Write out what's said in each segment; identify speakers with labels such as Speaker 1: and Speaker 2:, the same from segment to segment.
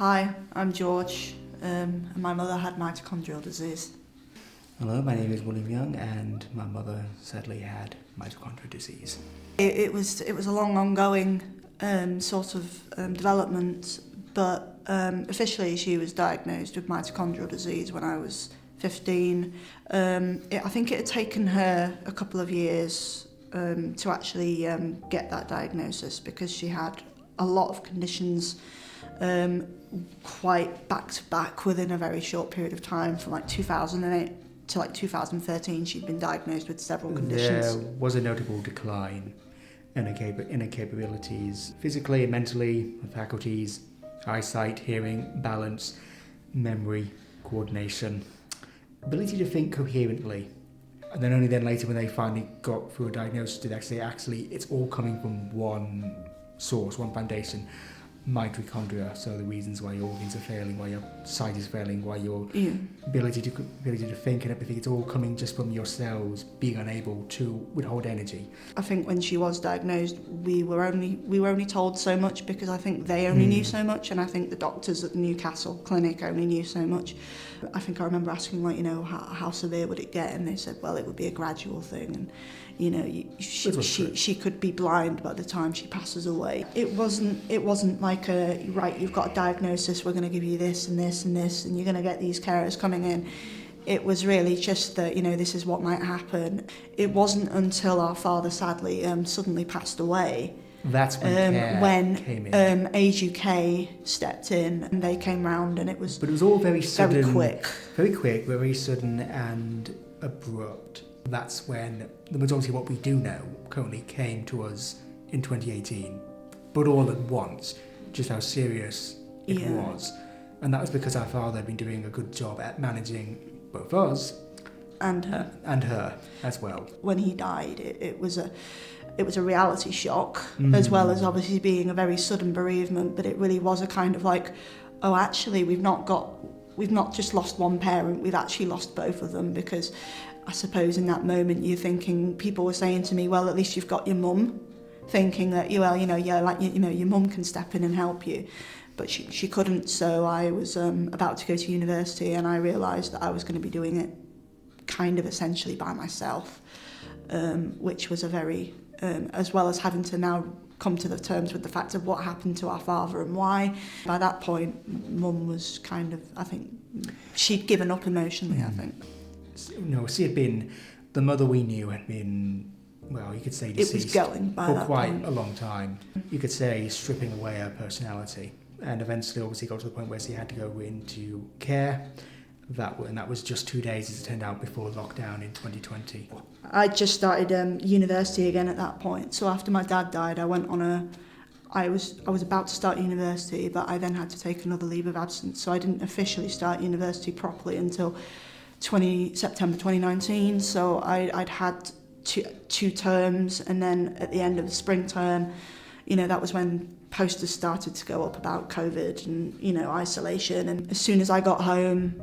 Speaker 1: Hi, I'm George, and my mother had mitochondrial disease.
Speaker 2: Hello, my name is William Young, and my mother sadly had mitochondrial disease.
Speaker 1: It was a long ongoing development, but officially she was diagnosed with mitochondrial disease when I was 15. I think it had taken her a couple of years to actually get that diagnosis because she had a lot of conditions quite back to back within a very short period of time. From like 2008 to like 2013 she'd been diagnosed with several conditions.
Speaker 2: There was a notable decline in her capabilities, physically and mentally, faculties, eyesight, hearing, balance, memory, coordination, ability to think coherently. And then only then later when they finally got through a diagnosis did they say actually it's all coming from one source, one foundation, mitochondria. So the reasons why your organs are failing, why your sight is failing, why your ability to think and everything, it's all coming just from your cells being unable to withhold energy.
Speaker 1: I think when she was diagnosed we were only told so much because I think they only knew so much, and I think the doctors at the Newcastle clinic only knew so much. I think I remember asking how severe would it get, and they said well it would be a gradual thing, and she could be blind by the time she passes away. It wasn't like right, you've got a diagnosis, we're going to give you this and this and this, and you're going to get these carers coming in. It was really just that, this is what might happen. It wasn't until our father sadly suddenly passed away.
Speaker 2: That's when came in.
Speaker 1: Age UK stepped in and they came round, and it was. But
Speaker 2: it was all very sudden,
Speaker 1: very quick,
Speaker 2: very sudden and abrupt. That's when the majority of what we do know currently came to us in 2018, but all at once. Just how serious it was, and that was because our father had been doing a good job at managing both us and her as well.
Speaker 1: When he died, it was a reality shock, as well as obviously being a very sudden bereavement. But it really was a kind of like, oh, actually, we've not just lost one parent, we've actually lost both of them. Because I suppose in that moment you're thinking, people were saying to me, well, at least you've got your mum. Thinking that your mum can step in and help you, but she couldn't. So I was about to go to university, and I realised that I was going to be doing it kind of essentially by myself, which was a very as well as having to now come to the terms with the fact of what happened to our father and why. By that point, Mum was kind of, I think, she'd given up emotionally. I think.
Speaker 2: No, she had been the mother we knew had been. Well, you could say deceased.
Speaker 1: It was going by
Speaker 2: for
Speaker 1: that
Speaker 2: quite
Speaker 1: point.
Speaker 2: A long time. You could say stripping away her personality, and eventually, obviously, got to the point where she had to go into care. That was just 2 days, as it turned out, before lockdown in 2020.
Speaker 1: I just started university again at that point. So after my dad died, I went on I was about to start university, but I then had to take another leave of absence. So I didn't officially start university properly until September 2019. So I'd had two terms, and then at the end of the spring term, that was when posters started to go up about COVID and isolation. And as soon as I got home,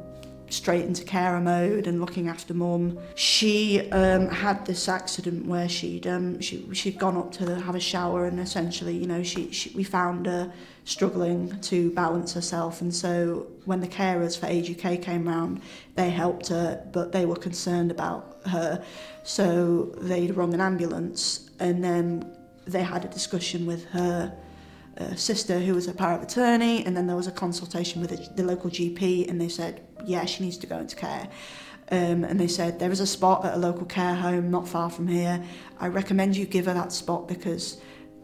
Speaker 1: straight into carer mode and looking after Mum. She had this accident where she'd gone up to have a shower, and essentially we found her struggling to balance herself. And so when the carers for Age UK came round, they helped her, but they were concerned about her, so they'd rung an ambulance, and then they had a discussion with her sister, who was a power of attorney, and then there was a consultation with the local GP, and they said, yeah, she needs to go into care. And they said, there is a spot at a local care home not far from here. I recommend you give her that spot because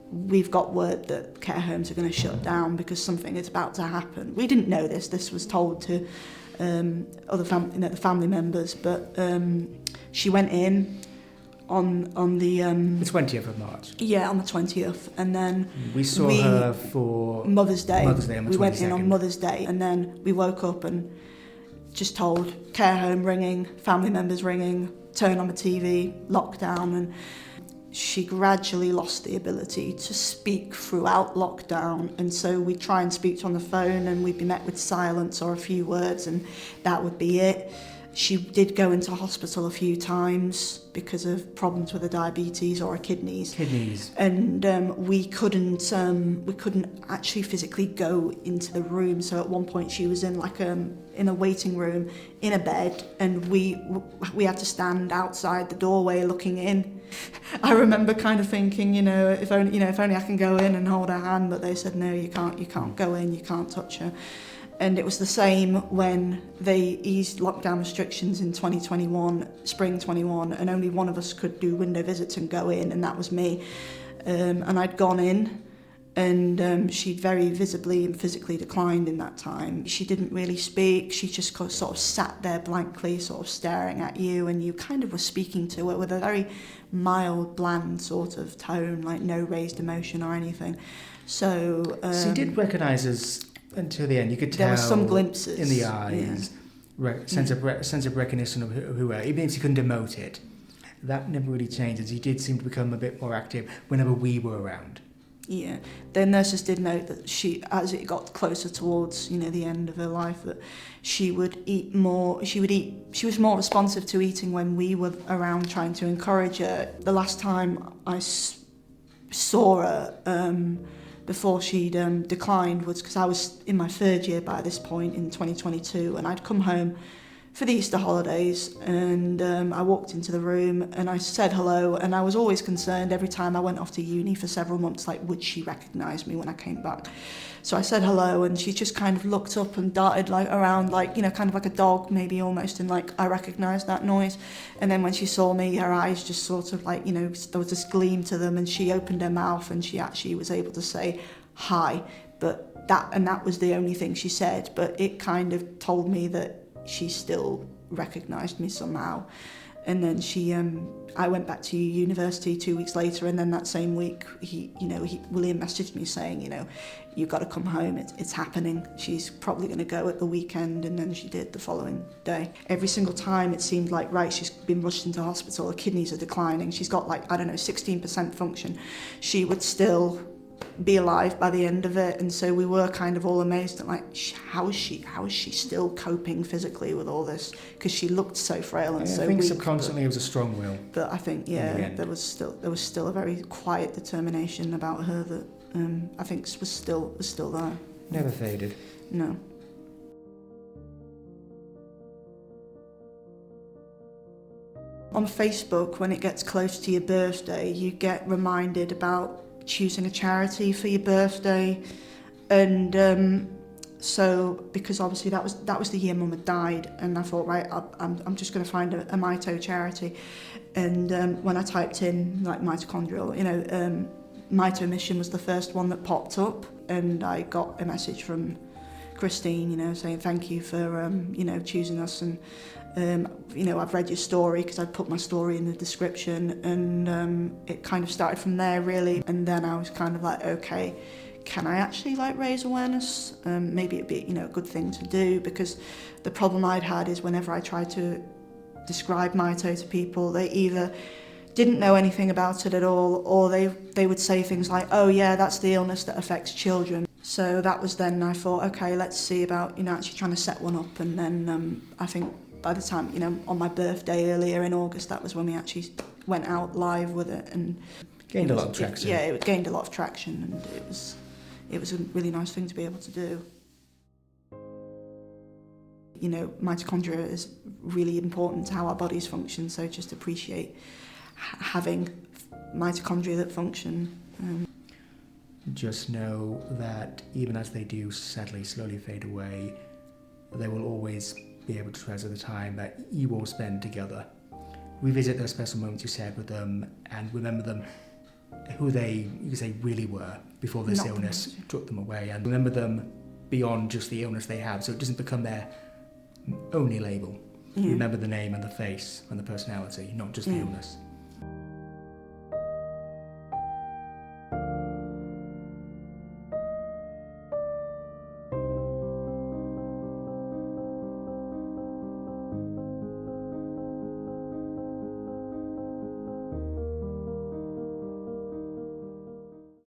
Speaker 1: we've got word that care homes are going to shut down because something is about to happen. We didn't know this. This was told to other the family members, but she went in on the
Speaker 2: 20th of March.
Speaker 1: Yeah, on the 20th, and then
Speaker 2: we saw her for
Speaker 1: Mother's Day.
Speaker 2: On the 22nd.
Speaker 1: We went in on Mother's Day, and then we woke up and just told care home ringing, family members ringing, turn on the TV, lockdown, and she gradually lost the ability to speak throughout lockdown. And so we'd try and speak on the phone, and we'd be met with silence or a few words, and that would be it. She did go into hospital a few times because of problems with her diabetes or her kidneys. And we couldn't actually physically go into the room. So at one point she was in in a waiting room in a bed, and we had to stand outside the doorway looking in. I remember kind of thinking, if only I can go in and hold her hand, but they said no, you can't go in, you can't touch her. And it was the same when they eased lockdown restrictions in 2021, spring 21, and only one of us could do window visits and go in, and that was me. And I'd gone in, and she'd very visibly and physically declined in that time. She didn't really speak. She just sort of sat there blankly, sort of staring at you, and you kind of were speaking to her with a very mild, bland sort of tone, like no raised emotion or anything. So
Speaker 2: you did recognise us until the end. You could tell
Speaker 1: there were some glimpses
Speaker 2: in the eyes, sense of recognition of who we were, even if you couldn't emote it. That never really changes. You did seem to become a bit more active whenever we were around.
Speaker 1: Yeah, the nurses did note that she, as it got closer towards the end of her life, that she would eat more. She was more responsive to eating when we were around, trying to encourage her. The last time I saw her before she'd declined was because I was in my third year by this point in 2022, and I'd come home for the Easter holidays, and I walked into the room and I said hello, and I was always concerned every time I went off to uni for several months, like, would she recognise me when I came back? So I said hello, and she just kind of looked up and darted around, kind of like a dog, maybe almost, and I recognised that noise. And then when she saw me, her eyes just sort of there was this gleam to them, and she opened her mouth and she actually was able to say hi, but that was the only thing she said, but it kind of told me that she still recognised me somehow. And then I went back to university 2 weeks later, and then that same week, William messaged me saying, you've got to come home, it's happening. She's probably going to go at the weekend, and then she did the following day. Every single time it seemed like, right, she's been rushed into hospital, her kidneys are declining, she's got 16% function. She would still be alive by the end of it, and so we were kind of all amazed at how is she still coping physically with all this, because she looked so frail and so weak. I think
Speaker 2: subconsciously it was a strong will,
Speaker 1: but I think there was still a very quiet determination about her that I think was still there.
Speaker 2: Never faded.
Speaker 1: No. On Facebook, when it gets close to your birthday, you get reminded about choosing a charity for your birthday, and so because obviously that was the year Mum had died, and I thought, right, I'm just going to find a Mito charity, and when I typed in Mitochondrial, Mito Mission was the first one that popped up, and I got a message from Christine, saying thank you for choosing us, and I've read your story, because I put my story in the description, and it kind of started from there really. And then I was kind of like, okay, can I actually raise awareness? Maybe it'd be a good thing to do, because the problem I'd had is whenever I tried to describe Mito to people, they either didn't know anything about it at all, or they would say things like, oh yeah, that's the illness that affects children. So that was then I thought, okay, let's see about actually trying to set one up. And then I think by the time, on my birthday earlier in August, that was when we actually went out live with it, and
Speaker 2: gained a lot of traction.
Speaker 1: It gained a lot of traction, and it was a really nice thing to be able to do. Mitochondria is really important to how our bodies function, so just appreciate having mitochondria that function.
Speaker 2: Just know that even as they do sadly slowly fade away, they will always be able to treasure the time that you all spend together. Revisit those special moments you shared with them, and remember them, who they really were before this illness took them away, and remember them beyond just the illness they have, so it doesn't become their only label. Remember the name and the face and the personality, not just the illness.